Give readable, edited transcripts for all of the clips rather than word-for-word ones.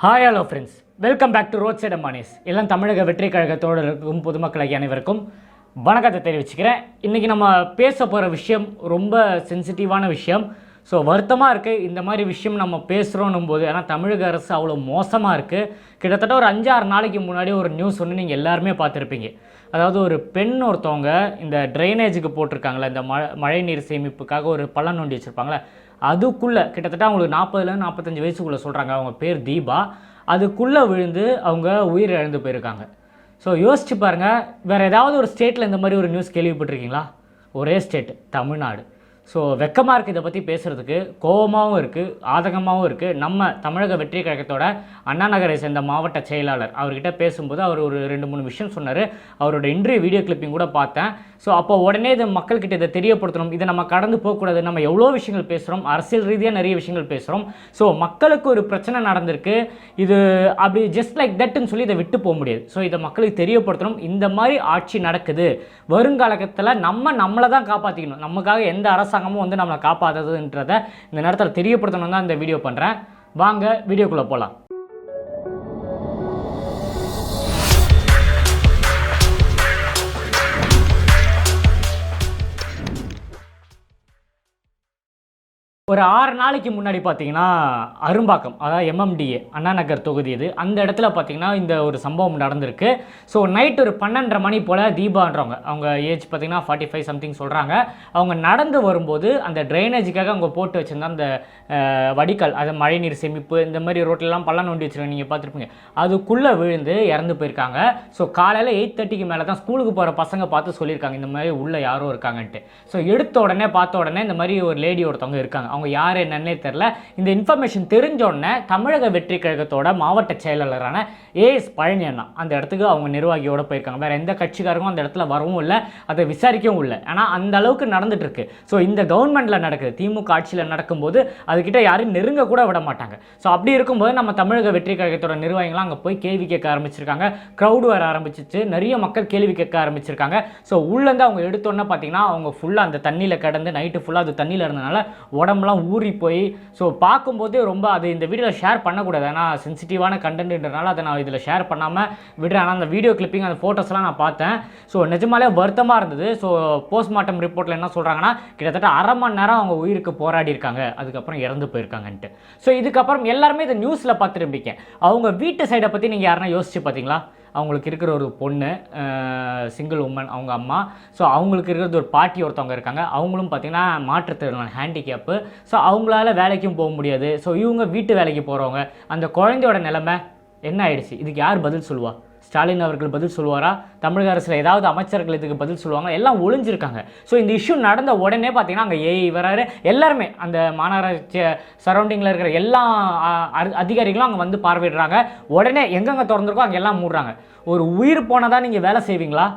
Hi hello friends, welcome back to roadside Ambanis. எல்லாம் தமிழக வெற்றி கழகத்தோடு இருக்கும் பொதுமக்களுக்கு அனைவருக்கும் வணக்கத்தை தெரிவிச்சுக்கிறேன். இன்றைக்கி நம்ம பேச போகிற விஷயம் ரொம்ப சென்சிட்டிவான விஷயம். ஸோ வருத்தமாக இருக்குது இந்த மாதிரி விஷயம் நம்ம பேசுகிறோன்னும் போது. ஏன்னா தமிழக அரசு அவ்வளோ மோசமாக இருக்குது. கிட்டத்தட்ட ஒரு 5-6 நாளைக்கு முன்னாடி ஒரு நியூஸ் ஒன்று நீங்கள் எல்லாருமே பார்த்துருப்பீங்க. அதாவது ஒரு பெண் ஒருத்தவங்க இந்த ட்ரைனேஜுக்கு போட்டிருக்காங்களே, இந்த மழை நீர் சேமிப்புக்காக ஒரு பள்ளம் நோண்டி வச்சுருப்பாங்களே, அதுக்குள்ளே கிட்டத்தட்ட அவங்களுக்கு 40லேருந்து 45 வயசுக்குள்ளே சொல்கிறாங்க. அவங்க பேர் தீபா. அதுக்குள்ளே விழுந்து அவங்க உயிர் இழந்து போயிருக்காங்க. ஸோ யோசிச்சு பாருங்கள், வேறு ஏதாவது ஒரு ஸ்டேட்டில் இந்த மாதிரி ஒரு நியூஸ் கேள்விப்பட்டிருக்கீங்களா? ஒரே ஸ்டேட் தமிழ்நாடு. ஸோ வெக்கமாக இருக்குது இதை பற்றி பேசுகிறதுக்கு, கோபமாகவும் இருக்குது, ஆதங்கமாகவும் இருக்குது. நம்ம தமிழக வெற்றி கழகத்தோட அண்ணா நகரை சேர்ந்த மாவட்ட செயலாளர் அவர்கிட்ட பேசும்போது அவர் ஒரு 2-3 விஷயம் சொன்னார். அவரோட இன்றைய வீடியோ கிளிப்பிங் கூட பார்த்தேன். ஸோ அப்போ உடனே இதை மக்கள்கிட்ட இதை தெரியப்படுத்தணும். இதை நம்ம கடந்து போகக்கூடாது. நம்ம எவ்வளோ விஷயங்கள் பேசுகிறோம், அரசியல் ரீதியாக நிறைய விஷயங்கள் பேசுகிறோம். ஸோ மக்களுக்கு ஒரு பிரச்சனை நடந்திருக்கு, இது அப்படி ஜஸ்ட் லைக் தட்னு சொல்லி இதை விட்டு போக முடியாது. ஸோ இதை மக்களுக்கு தெரியப்படுத்தணும். இந்த மாதிரி ஆட்சி நடக்குது, வருங்காலத்தில் நம்மளை தான் காப்பாற்றிக்கணும். நமக்காக எந்த அரசாங்கமும் வந்து நம்மளை காப்பாற்றுறதுன்றதை இந்த நேரத்தில் தெரியப்படுத்தணும் தான் இந்த வீடியோ பண்ணுறேன். வாங்க வீடியோக்குள்ளே போகலாம். ஒரு 6 நாளைக்கு முன்னாடி பார்த்தீங்கன்னா அரும்பாக்கம், அதாவது MMDA அண்ணா நகர் தொகுதி இது, அந்த இடத்துல பார்த்தீங்கன்னா இந்த ஒரு சம்பவம் நடந்திருக்கு. ஸோ நைட் ஒரு 12:30 மணி போல் தீபான்றவங்க, அவங்க ஏஜ் பார்த்தீங்கன்னா 45 சம்திங் சொல்கிறாங்க. அவங்க நடந்து வரும்போது அந்த ட்ரைனேஜுக்காக அவங்க போட்டு வச்சுருந்தா அந்த வடிகால், அது மழைநீர் சேமிப்பு, இந்த மாதிரி ரோட்லலாம் பள்ளம் நோண்டி வச்சுருக்காங்க, நீங்கள் பார்த்துருப்பீங்க. அதுக்குள்ளே விழுந்து இறந்து போயிருக்காங்க. ஸோ காலையில் 8:30க்கு மேலே தான் ஸ்கூலுக்கு போகிற பசங்க பார்த்து சொல்லியிருக்காங்க இந்த மாதிரி உள்ளே யாரோ இருக்காங்கன்ட்டு. ஸோ எடுத்த உடனே பார்த்த உடனே இந்த மாதிரி ஒரு லேடி ஒருத்தவங்க இருக்காங்க, அவங்க யார் என்னன்னே தெரில. இந்த இன்ஃபர்மேஷன் தெரிஞ்சோடனே தமிழக வெற்றி கழகத்தோட மாவட்ட செயலாளரான ஏஎஸ் பழனி அண்ணா அந்த இடத்துக்கு அவங்க நிர்வாகியோடு போயிருக்காங்க. வேறு எந்த கட்சிக்காரங்களும் அந்த இடத்துல வரவும் இல்லை, அதை விசாரிக்கவும் இல்லை. ஆனால் அந்த அளவுக்கு நடந்துட்டு இருக்கு. ஸோ இந்த கவர்மெண்ட்டில் நடக்குது, திமுக ஆட்சியில் நடக்கும்போது அதுக்கிட்ட யாரும் நெருங்க கூட விட மாட்டாங்க. ஸோ அப்படி இருக்கும்போது நம்ம தமிழக வெற்றி கழகத்தோட நிர்வாகிகள்லாம் அங்கே போய் கேள்வி கேட்க ஆரம்பிச்சிருக்காங்க. க்ரௌடு வர ஆரம்பிச்சிச்சு, நிறைய மக்கள் கேள்வி கேட்க ஆரம்பிச்சிருக்காங்க. ஸோ உள்ளேருந்து அவங்க எடுத்தோன்னே பார்த்தீங்கன்னா அவங்க ஃபுல்லாக அந்த தண்ணியில் கிடந்து நைட்டு ஃபுல்லாக அது தண்ணியில் இருந்தனால உடம்புலாம் ஊறி போய், ஸோ பார்க்கும்போது ரொம்ப அது இந்த வீடியோவில் ஷேர் பண்ணக்கூடாது, ஏன்னா சென்சிட்டிவான கண்டென்ட்ன்றனால அதை நான் இதில் ஷேர் பண்ணாமல் விடுறேன். ஆனால் அந்த வீடியோ கிளிப்பிங், அந்த ஃபோட்டோஸ்லாம் நான் பார்த்தேன். ஸோ நிஜமாலே வருத்தமாக இருந்தது. ஸோ போஸ்ட்மார்ட்டம் ரிப்போர்ட்டில் என்ன சொல்கிறாங்கன்னா, கிட்டத்தட்ட அரை மணி நேரம் அவங்க உயிருக்கு போராடி இருக்காங்க, அதுக்கப்புறம் இறந்து போயிருக்காங்கன்ட்டு. ஸோ இதுக்கப்புறம் எல்லாருமே இதை நியூஸில் பார்த்துருப்பீங்க. அவங்க வீட்டு சைடை பற்றி நீங்கள் யாருன்னா யோசிச்சு பார்த்தீங்களா? அவங்களுக்கு இருக்கிற ஒரு பொண்ணு, சிங்கிள் உமன், அவங்க அம்மா. ஸோ அவங்களுக்கு இருக்கிறது ஒரு பாட்டி ஒருத்தவங்க இருக்காங்க, அவங்களும் பார்த்திங்கன்னா மாற்றுத்திறனாளி, ஹேண்டிகேப்பு. ஸோ அவங்களால வேலைக்கும் போக முடியாது. ஸோ இவங்க வீட்டு வேலைக்கு போகிறவங்க. அந்த குழந்தையோட நிலைமை என்ன ஆயிடுச்சு? இதுக்கு யார் பதில் சொல்லுவா? ஸ்டாலின் அவர்கள் பதில் சொல்லுவாரா? தமிழக அரசில் ஏதாவது அமைச்சர்கள் இதுக்கு பதில் சொல்லுவாங்க? எல்லாம் ஒளிஞ்சிருக்காங்க. ஸோ இந்த இஷ்யூ நடந்த உடனே பார்த்தீங்கன்னா அங்கே ஏஐ வராரு, எல்லாருமே அந்த மாநகராட்சி சரௌண்டிங்கில் இருக்கிற எல்லா அதிகாரிகளும் அங்கே வந்து பார்வையிடுறாங்க. உடனே எங்கெங்கே திறந்துருக்கோ அங்கே எல்லாம் மூடுறாங்க. ஒரு உயிர் போனதான் நீங்கள் வேலை செய்வீங்களா?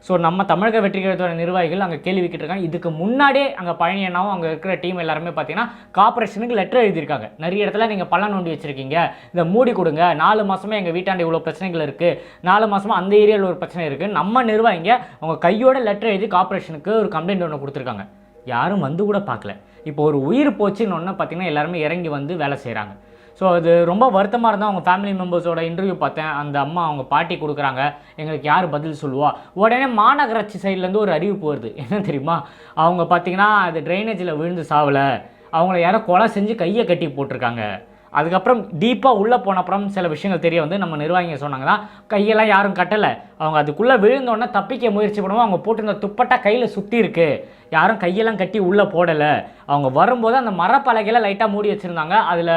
ஸோ நம்ம தமிழக வெற்றி கழகத்தோட நிர்வாகிகள் அங்கே கேள்வி கேட்டிருக்காங்க. இதுக்கு முன்னாடியே அங்கே பழனி அண்ணாவும் அங்கே இருக்கிற டீம் எல்லாருமே பார்த்தீங்கன்னா கார்பரேஷனுக்கு லெட்டர் எழுதியிருக்காங்க. நிறைய இடத்துல நீங்கள் பள்ளம் நோண்டி வச்சுருக்கீங்க, இதை மூடி கொடுங்க, 4 மாதமாக எங்கள் வீட்டாண்ட இவ்வளோ பிரச்சனைகள் இருக்குது, 4 மாதமாக அந்த ஏரியாவில் ஒரு பிரச்சனை இருக்குது, நம்ம நிர்வாகிங்க அவங்க கையோட லெட்டர் எழுதி கார்பரேஷனுக்கு ஒரு கம்ப்ளைண்ட் ஒன்று கொடுத்துருக்காங்க. யாரும் வந்து கூட பார்க்கல. இப்போ ஒரு உயிர் போச்சுன்னு ஒன்று பார்த்தீங்கன்னா எல்லாருமே இறங்கி வந்து வேலை செய்கிறாங்க. ஸோ அது ரொம்ப வருத்தமாக இருந்தால் அவங்க ஃபேமிலி மெம்பர்ஸோட இன்டர்வியூ பார்த்தேன். அந்த அம்மா அவங்க பாட்டி கொடுக்குறாங்க, எங்களுக்கு யார் பதில் சொல்லுவா? உடனே மாநகராட்சி சைட்லேருந்து ஒரு அறிவிப்பு வருது. என்ன தெரியுமா? அவங்க பார்த்தீங்கன்னா அது ட்ரைனேஜில் விழுந்து சாவலை, அவங்கள யாரோ கொலை செஞ்சு கையை கட்டி போட்டிருக்காங்க. அதுக்கப்புறம் டீப்பாக உள்ளே போன அப்புறம் சில விஷயங்கள் தெரிய வந்து நம்ம நிர்வாகிங்க சொன்னாங்கன்னா, கையெல்லாம் யாரும் கட்டலை, அவங்க அதுக்குள்ளே விழுந்தோடனே தப்பிக்க முயற்சி பண்ணுவோம், அவங்க போட்டிருந்த துப்பட்டா கையில் சுற்றி இருக்குது, யாரும் கையெல்லாம் கட்டி உள்ளே போடலை. அவங்க வரும்போது அந்த மரப்பலகையில் லைட்டாக மூடி வச்சுருந்தாங்க, அதில்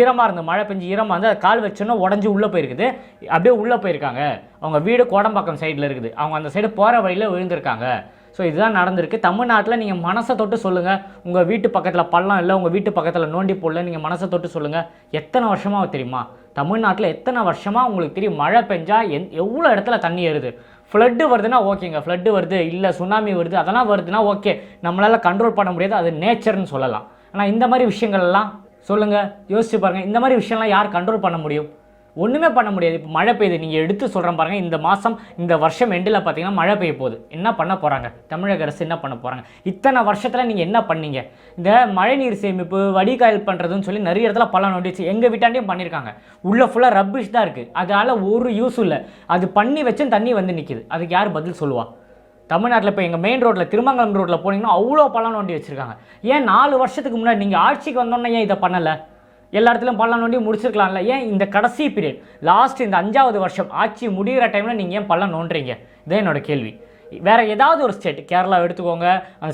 ஈரமாக இருந்து மழை பெஞ்சு ஈரமாக இருந்து அது கால் வச்சோன்னா உடஞ்சி உள்ளே போயிருக்குது, அப்படியே உள்ளே போயிருக்காங்க. அவங்க வீடு கோடம்பாக்கம் சைடில் இருக்குது, அவங்க அந்த சைடு போகிற வழியில் விழுந்திருக்காங்க. ஸோ இதுதான் நடந்திருக்கு. தமிழ்நாட்டில் நீங்கள் மனசை தொட்டு சொல்லுங்கள், உங்கள் வீட்டு பக்கத்தில் பள்ளம் இல்லை, உங்கள் வீட்டு பக்கத்தில் நோண்டி போடல, நீங்கள் மனசை தொட்டு சொல்லுங்கள். எத்தனை வருஷமாக தெரியுமா தமிழ்நாட்டில், எத்தனை வருஷமாக உங்களுக்கு தெரியும் மழை பெஞ்சா எவ்வளோ இடத்துல தண்ணி ஏறுது? ஃப்ளட்டு வருதுன்னா ஓகேங்க, ஃப்ளட்டு வருது, இல்லை சுனாமி வருது, அதெல்லாம் வருதுன்னா ஓகே, நம்மளால் கண்ட்ரோல் பண்ண முடியாது, அது நேச்சர்னு சொல்லலாம். ஆனால் இந்த மாதிரி விஷயங்கள்லாம் சொல்லுங்கள், யோசிச்சு பாருங்கள், இந்த மாதிரி விஷயம்லாம் யார் கண்ட்ரோல் பண்ண முடியும்? ஒன்றுமே பண்ண முடியாது. இப்போ மழை பெய்யுது, நீங்கள் எடுத்து சொல்கிறேன் பாருங்கள், இந்த மாதம் இந்த வருஷம் எண்டில் பார்த்தீங்கன்னா மழை பெய்ய போகுது. என்ன பண்ண போகிறாங்க தமிழக அரசு, என்ன பண்ண போகிறாங்க? இத்தனை வருஷத்தில் நீங்கள் என்ன பண்ணீங்க? இந்த மழைநீர் சேமிப்பு வடிகால் பண்ணுறதுன்னு சொல்லி நிறைய இடத்துல பள்ளம் நோண்டிச்சு, எங்கள் வீட்டாண்டையும் பண்ணியிருக்காங்க. உள்ளே ஃபுல்லாக ரப்பிஷ் தான் இருக்குது, அதனால் ஒரு யூஸும் இல்லை. அது பண்ணி வச்சும் தண்ணி வந்து நிற்கிது, அதுக்கு யார் பதில் சொல்லுவா? தமிழ்நாட்டில் இப்போ எங்கள் மெயின் ரோட்டில் திருமங்கலம் ரோட்டில் போனீங்கன்னா அவ்வளோ பள்ளம் நோண்டி வச்சுருக்காங்க. ஏன் 4 வருஷத்துக்கு முன்னாடி நீங்கள் ஆட்சிக்கு வந்தோன்னே ஏன் இதை பண்ணலை? எல்லா இடத்துலையும் பள்ளம் நோண்டி முடிச்சிருக்கலாம்ல. ஏன் இந்த கடைசி பீரியட் லாஸ்ட் இந்த 5வது வருஷம் ஆட்சி முடிகிற டைமில் நீங்கள் ஏன் பள்ளம் நோண்டுறீங்க? இதான் என்னோட கேள்வி. வேறு ஏதாவது ஒரு ஸ்டேட், கேரளா எடுத்துக்கோங்க,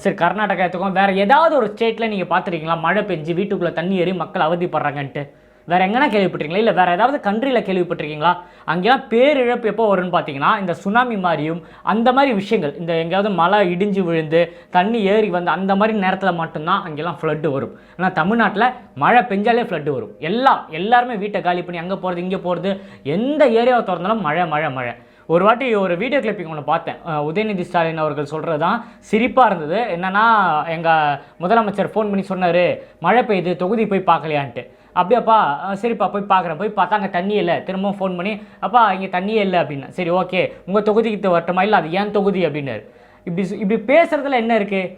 சரி கர்நாடகா எடுத்துக்கோங்க, வேறு ஏதாவது ஒரு ஸ்டேட்டில் நீங்கள் பார்த்துருக்கீங்களா மழை பெஞ்சு வீட்டுக்குள்ளே தண்ணி ஏறி மக்கள் அவதிப்படுறாங்கன்ட்டு? வேறு எங்கன்னா கேள்விப்பட்டிருக்கீங்களா? இல்லை வேறு ஏதாவது கண்ட்ரியில் கேள்விப்பட்டிருக்கீங்களா? அங்கெல்லாம் பேரிழப்பு எப்போ வரும்னு பார்த்தீங்கன்னா இந்த சுனாமி மாதிரியும் அந்த மாதிரி விஷயங்கள், இந்த எங்கேயாவது மழை இடிஞ்சு விழுந்து தண்ணி ஏறி வந்து அந்த மாதிரி நேரத்தில் மட்டும்தான் அங்கெல்லாம் ஃப்ளட்டு வரும். ஆனால் தமிழ்நாட்டில் மழை பெஞ்சாலே ஃப்ளட்டு வரும். எல்லாருமே வீட்டை காலி பண்ணி அங்கே போகிறது இங்கே போகிறது, எந்த ஏரியாவை திறந்தாலும் மழை மழை மழை. ஒரு வாட்டி ஒரு வீடியோ கிளிப்பிங் ஒன்று பார்த்தேன், உதயநிதி ஸ்டாலின் அவர்கள் சொல்கிறது தான் சிரிப்பாக இருந்தது. என்னென்னா எங்கள் முதலமைச்சர் ஃபோன் பண்ணி சொன்னார், மழை பெய்யுது தொகுதி போய் பார்க்கலையான்ட்டு. அப்படியாப்பா, சரிப்பா போய் பார்க்குறேன். போய் பார்த்தா அங்கே தண்ணி இல்லை. திரும்பவும் ஃபோன் பண்ணி, அப்பா இங்கே தண்ணியே இல்லை அப்படின்னா. சரி ஓகே, உங்கள் தொகுதிக்கு வரட்டுமா? இல்லை அது ஏன் தொகுதி அப்படின்னாரு. இப்படி பேசுகிறதுல என்ன இருக்குது?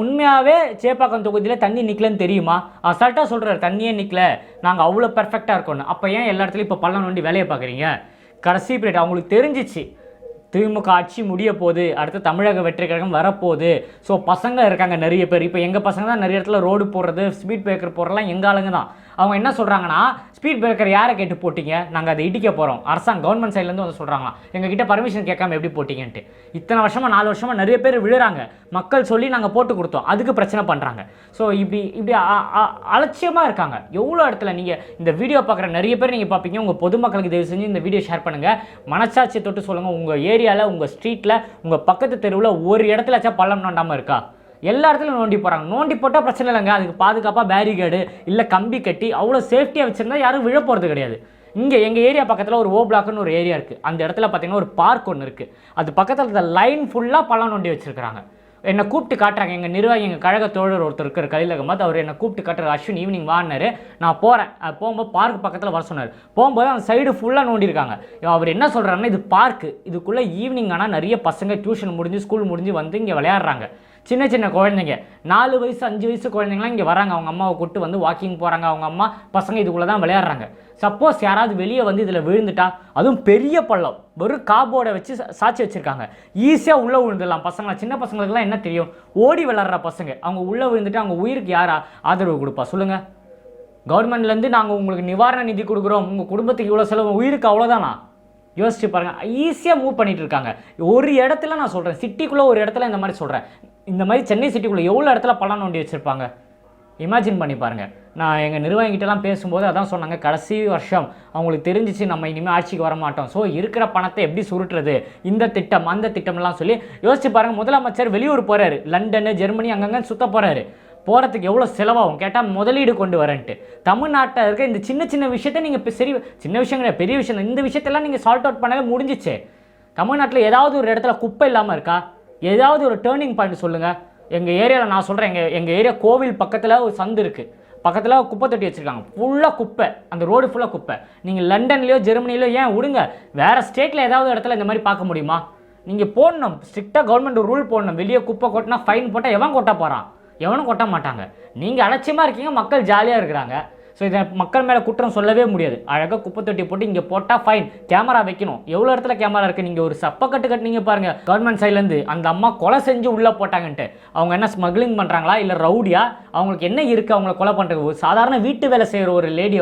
உண்மையாகவே சேப்பாக்கம் தொகுதியில் தண்ணி நிற்கலன்னு தெரியுமா? அசால்ட்டாக சொல்கிறார் தண்ணியே நிற்கல, நாங்கள் அவ்வளோ பெர்ஃபெக்டாக இருக்கோன்னு. அப்போ ஏன் எல்லா இடத்துலையும் இப்போ பள்ளம் நோண்டி வேலையை பார்க்குறீங்க? கடைசி பீரியட் அவங்களுக்கு தெரிஞ்சிச்சு திமுக ஆட்சி முடிய போகுது, அடுத்து தமிழக வெற்றி கழகம் வரப்போகுது. ஸோ பசங்க இருக்காங்க நிறைய பேர். இப்போ எங்கள் பசங்க தான் நிறைய இடத்துல ரோடு போடுறது, ஸ்பீட் பிரேக்கர் போடுறதுலாம் எங்கள் ஆளுங்க தான். அவங்க என்ன சொல்கிறாங்கன்னா, ஸ்பீட் பிரேக்கர் யாரை கேட்டு போட்டிங்க? நாங்கள் அதை இடிக்க போகிறோம். அரசாங்கம் கவர்மெண்ட் சைட்லேருந்து வந்து சொல்கிறாங்களா, எங்ககிட்ட பர்மிஷன் கேட்காம எப்படி போட்டிங்கன்ட்டு. இத்தனை வருஷமாக 4 வருஷமாக நிறைய பேர் விழுறாங்க, மக்கள் சொல்லி நாங்கள் போட்டு கொடுத்தோம், அதுக்கு பிரச்சனை பண்ணுறாங்க. ஸோ இப்படி அலட்சியமாக இருக்காங்க. எவ்வளோ இடத்துல நீங்கள் இந்த வீடியோ பார்க்குற நிறைய பேர் நீங்கள் பார்ப்பீங்க. உங்கள் பொதுமக்களுக்கு தயவு செஞ்சு இந்த வீடியோ ஷேர் பண்ணுங்கள். மனசாட்சியை தொட்டு சொல்லுங்கள், உங்கள் ஏரியாவில், உங்கள் ஸ்ட்ரீட்டில், உங்கள் பக்கத்து தெருவில் ஒரு இடத்துலச்சா பள்ளம் நோண்டாமல் இருக்கா? எல்லா இடத்துலையும் நோண்டி போகிறாங்க. நோண்டி போட்டால் பிரச்சனை இல்லைங்க, அதுக்கு பாதுகாப்பாக பேரிகேடு இல்லை கம்பி கட்டி அவ்வளோ சேஃப்டியாக வச்சுருந்தா யாரும் விழ போகிறது கிடையாது. இங்கே எங்கள் ஏரியா பக்கத்தில் ஒரு ஓ பிளாக்னு ஒரு ஏரியா இருக்குது. அந்த இடத்துல பார்த்தீங்கன்னா ஒரு பார்க் ஒன்று இருக்குது. அது பக்கத்தில் இந்த லைன் ஃபுல்லாக பள்ளம் நோண்டி வச்சுருக்காங்க. என்னை கூப்பிட்டு காட்டுறாங்க, எங்கள் நிர்வாகி, எங்கள் கழக தோழர் ஒருத்தர் இருக்கிற கலிலகமாத், அவர் என்னை கூப்பிட்டு காட்டுற, அஸ்வின் ஈவினிங் வான்னாரு. நான் போகிறேன். போகும்போது பார்க் பக்கத்தில் வர சொன்னார். போகும்போது அந்த சைடு ஃபுல்லாக நோண்டியிருக்காங்க. அவர் என்ன சொல்கிறாருன்னா, இது பார்க்கு, இதுக்குள்ளே ஈவினிங் ஆனால் நிறைய பசங்க டியூஷன் முடிஞ்சு ஸ்கூல் முடிஞ்சு வந்து இங்கே விளையாடுறாங்க. சின்ன சின்ன குழந்தைங்க 4 வயசு 5 வயசு குழந்தைங்களாம் இங்கே வராங்க. அவங்க அம்மாவை கூப்பிட்டு வந்து வாக்கிங் போகிறாங்க. அவங்க அம்மா பசங்க இதுக்குள்ளே தான் விளையாடுறாங்க. சப்போஸ் யாராவது வெளியே வந்து இதில் விழுந்துட்டா, அதுவும் பெரிய பள்ளம், வெறும் காபோர்டை வச்சு சாட்சி வச்சுருக்காங்க, ஈஸியாக உள்ளே விழுந்துடலாம். பசங்களாம், சின்ன பசங்களுக்குலாம் என்ன தெரியும்? ஓடி விளாட்ற பசங்க, அவங்க உள்ளே விழுந்துட்டு அவங்க உயிருக்கு யாரா ஆதரவு கொடுப்பா சொல்லுங்கள்? கவர்மெண்ட்லேருந்து நாங்கள் உங்களுக்கு நிவாரண நிதி கொடுக்குறோம், உங்கள் குடும்பத்துக்கு இவ்வளோ செலவு, உயிருக்கு அவ்வளோதானா? யோசிச்சு பாருங்கள். ஈஸியாக மூவ் பண்ணிகிட்டு இருக்காங்க. ஒரு இடத்துல நான் சொல்கிறேன், சிட்டிக்குள்ளே ஒரு இடத்துல இந்த மாதிரி சொல்கிறேன், இந்த மாதிரி சென்னை சிட்டிக்குள்ளே எவ்வளோ இடத்துல பள்ளம் நோண்டி வச்சுருப்பாங்க? இமேஜின் பண்ணி பாருங்கள். நான் எங்கள் நிர்வாகிகிட்டலாம் பேசும்போது அதான் சொன்னாங்க, கடைசி வருஷம் அவங்களுக்கு தெரிஞ்சிச்சு நம்ம இனிமேல் ஆட்சிக்கு வர மாட்டோம், ஸோ இருக்கிற பணத்தை எப்படி சுருட்டுறது, இந்த திட்டம் அந்த திட்டம்லாம் சொல்லி யோசிச்சு பாருங்கள். முதலமைச்சர் வெளியூர் போகிறாரு, லண்டனு ஜெர்மனி அங்கங்கே சுற்ற போகிறாரு. போகிறதுக்கு எவ்வளோ செலவாகும் கேட்டால் முதலீடு கொண்டு வரேன்ட்டு. தமிழ்நாட்டில் இருக்க இந்த சின்ன சின்ன விஷயத்தை நீங்கள் சரி, சின்ன விஷயம் கிடையாது, பெரிய விஷயம், இந்த விஷயத்தெல்லாம் நீங்கள் சால்ட் அவுட் பண்ணவே முடிஞ்சிச்சு. தமிழ்நாட்டில் ஏதாவது ஒரு இடத்துல குப்பை இல்லாமல் இருக்கா? ஏதாவது ஒரு டேர்னிங் பாயிண்ட் சொல்லுங்கள். எங்கள் ஏரியாவில் நான் சொல்கிறேன், எங்கள் ஏரியா கோவில் பக்கத்தில் ஒரு சந்து இருக்குது, பக்கத்தில் குப்பை தொட்டி வச்சுருக்காங்க, ஃபுல்லாக குப்பை, அந்த ரோடு ஃபுல்லாக குப்பை. நீங்கள் லண்டன்லையோ ஜெர்மனிலையோ ஏன் விடுங்க, வேறு ஸ்டேட்டில் ஏதாவது இடத்துல இந்த மாதிரி பார்க்க முடியுமா? நீங்கள் போடணும், ஸ்ட்ரிக்டாக கவர்மெண்ட் ரூல் போடணும். வெளியே குப்பை கொட்டினா ஃபைன் போட்டால் எவன் கொட்ட போகிறான்? எவனும் கொட்ட மாட்டாங்க. நீங்கள் அலட்சியமாக இருக்கீங்க, மக்கள் ஜாலியாக இருக்கிறாங்க. ஸோ இதை மக்கள் மேலே குற்றம் சொல்லவே முடியாது. அழகாக குப்பை தொட்டி போட்டு இங்கே போட்டால் ஃபைன், கேமரா வைக்கணும். எவ்வளோ இடத்துல கேமரா இருக்குது? நீங்கள் ஒரு சப்பை கட்டுனீங்க பாருங்கள் கவர்மெண்ட் சைட்லேருந்து, அந்த அம்மா கொலை செஞ்சு உள்ளே போட்டாங்கன்ட்டு. அவங்க என்ன ஸ்மக்லிங் பண்ணுறாங்களா இல்லை ரவுடியா? அவங்களுக்கு என்ன இருக்குது அவங்கள கொலை பண்ணுறது? ஒரு சாதாரண வீட்டு வேலை செய்கிற ஒரு லேடி,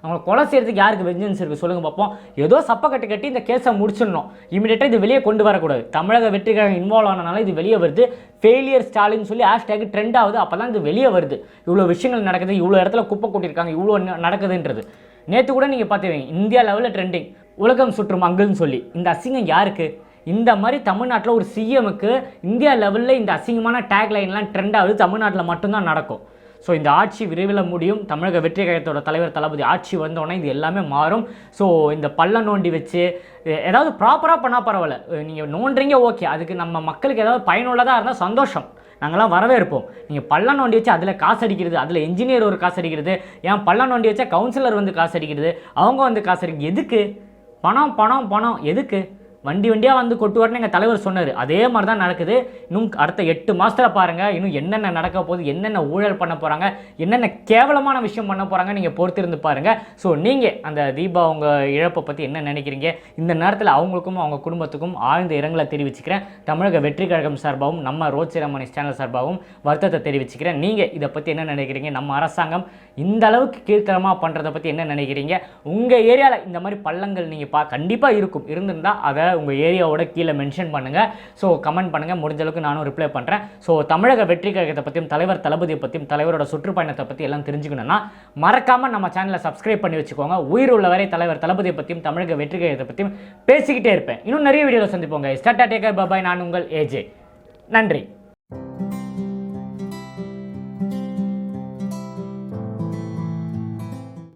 அவங்கள கொலை செய்கிறதுக்கு யாருக்கு வெஞ்சன்ஸ் இருக்குது சொல்லுங்கள் பார்ப்போம். ஏதோ சப்பை கட்டி இந்த கேஸை முடிச்சிடணும், இமீடியட்டாக இது வெளியே கொண்டு வரக்கூடாது. தமிழக வெற்றி கழகம் இன்வால்வ் ஆனனால இது வெளியே வருது. ஃபெயிலியர் ஸ்டாலின் சொல்லி ஹேஷ்டேக் ட்ரெண்ட் ஆகுது. அப்போ தான் இது வெளியே வருது. இவ்வளோ விஷயங்கள் நடக்குது, இவ்வளோ இடத்துல குப்பை கொட்டியிருக்காங்க, இவ்வளோ நடக்குதுன்றது. நேற்று கூட நீங்கள் பார்த்துவீங்க, இந்தியா லெவலில் ட்ரெண்டிங், உலகம் சுற்றும் அங்குன்னு சொல்லி. இந்த அசிங்கம் யாருக்கு? இந்த மாதிரி தமிழ்நாட்டில் ஒரு சிஎம்முக்கு இந்தியா லெவலில் இந்த அசிங்கமான டேக்லைன்லாம் ட்ரெண்ட் ஆகுது. தமிழ்நாட்டில் மட்டும்தான் நடக்கும். ஸோ இந்த ஆட்சி விரைவில் முடியும். தமிழக வெற்றி கழகத்தோட தலைவர் தளபதி ஆட்சி வந்தோடனே இது எல்லாமே மாறும். ஸோ இந்த பள்ளம் நோண்டி வச்சு ஏதாவது ப்ராப்பராக பண்ணால் பரவாயில்ல. நீங்கள் நோண்டுறீங்க ஓகே, அதுக்கு நம்ம மக்களுக்கு ஏதாவது பயனுள்ளதாக இருந்தால் சந்தோஷம். நாங்களாம் வரவேற்போம். நீங்கள் பள்ளம் நோண்டி வச்சு அதில் காசு அடிக்கிறது, அதில் என்ஜினியர் ஒரு காசு அடிக்கிறது, ஏன் பள்ளம் நோண்டி வச்சா கவுன்சிலர் வந்து காசு அடிக்கிறது, அவங்க வந்து காசு அடிக்கிறது, எதுக்கு? பணம் பணம் பணம் எதுக்கு? வண்டியாக வந்து கொட்டுவார்னு எங்கள் தலைவர் சொன்னார். அதே மாதிரி தான் நடக்குது. இன்னும் அடுத்த 8 மாதத்தில் பாருங்கள் இன்னும் என்னென்ன நடக்க போகுது, என்னென்ன ஊழல் பண்ண போகிறாங்க, என்னென்ன கேவலமான விஷயம் பண்ண போகிறாங்க, நீங்கள் பொறுத்திருந்து பாருங்கள். ஸோ நீங்கள் அந்த தீபா அவங்க இழப்பை பற்றி என்ன நினைக்கிறீங்க? இந்த நேரத்தில் அவங்களுக்கும் அவங்க குடும்பத்துக்கும் ஆழ்ந்த இரங்கலை தெரிவிச்சுக்கிறேன். தமிழக வெற்றி கழகம் சார்பாகவும் நம்ம ரோட் சிரமணி சேனல் சார்பாகவும் வருத்தத்தை தெரிவிச்சுக்கிறேன். நீங்கள் இதை பற்றி என்ன நினைக்கிறீங்க? நம்ம அரசாங்கம் இந்த அளவுக்கு கீழ்த்தரமாக பண்ணுறதை பற்றி என்ன நினைக்கிறீங்க? உங்கள் ஏரியாவில் இந்த மாதிரி பள்ளங்கள் நீங்கள் கண்டிப்பாக இருந்திருந்தால் அதை உங்கள் ஏரியாவோட கீழே மென்ஷன் பண்ணுங்கள். ஸோ கமெண்ட் பண்ணுங்கள், முடிஞ்ச அளவுக்கு நானும் ரிப்ளை பண்ணுறேன். ஸோ தமிழக வெற்றி கழகத்தை பற்றியும் தலைவர் தளபதியை பற்றியும் தலைவரோட சுற்றுப்பயணத்தை பற்றி எல்லாம் தெரிஞ்சுக்கணும்னா மறக்காமல் நம்ம சேனலை சப்ஸ்கிரைப் பண்ணி வச்சுக்கோங்க. உயிர் உள்ளவரை தலைவர் தளபதியை பற்றியும் தமிழக வெற்றி கழகத்தை பற்றியும் பேசிக்கிட்டே இருப்பேன். இன்னும் நிறைய வீடியோவில் சந்திப்போங்க. Start taker பாபாய். நான் உங்கள் ஏஜே. நன்றி.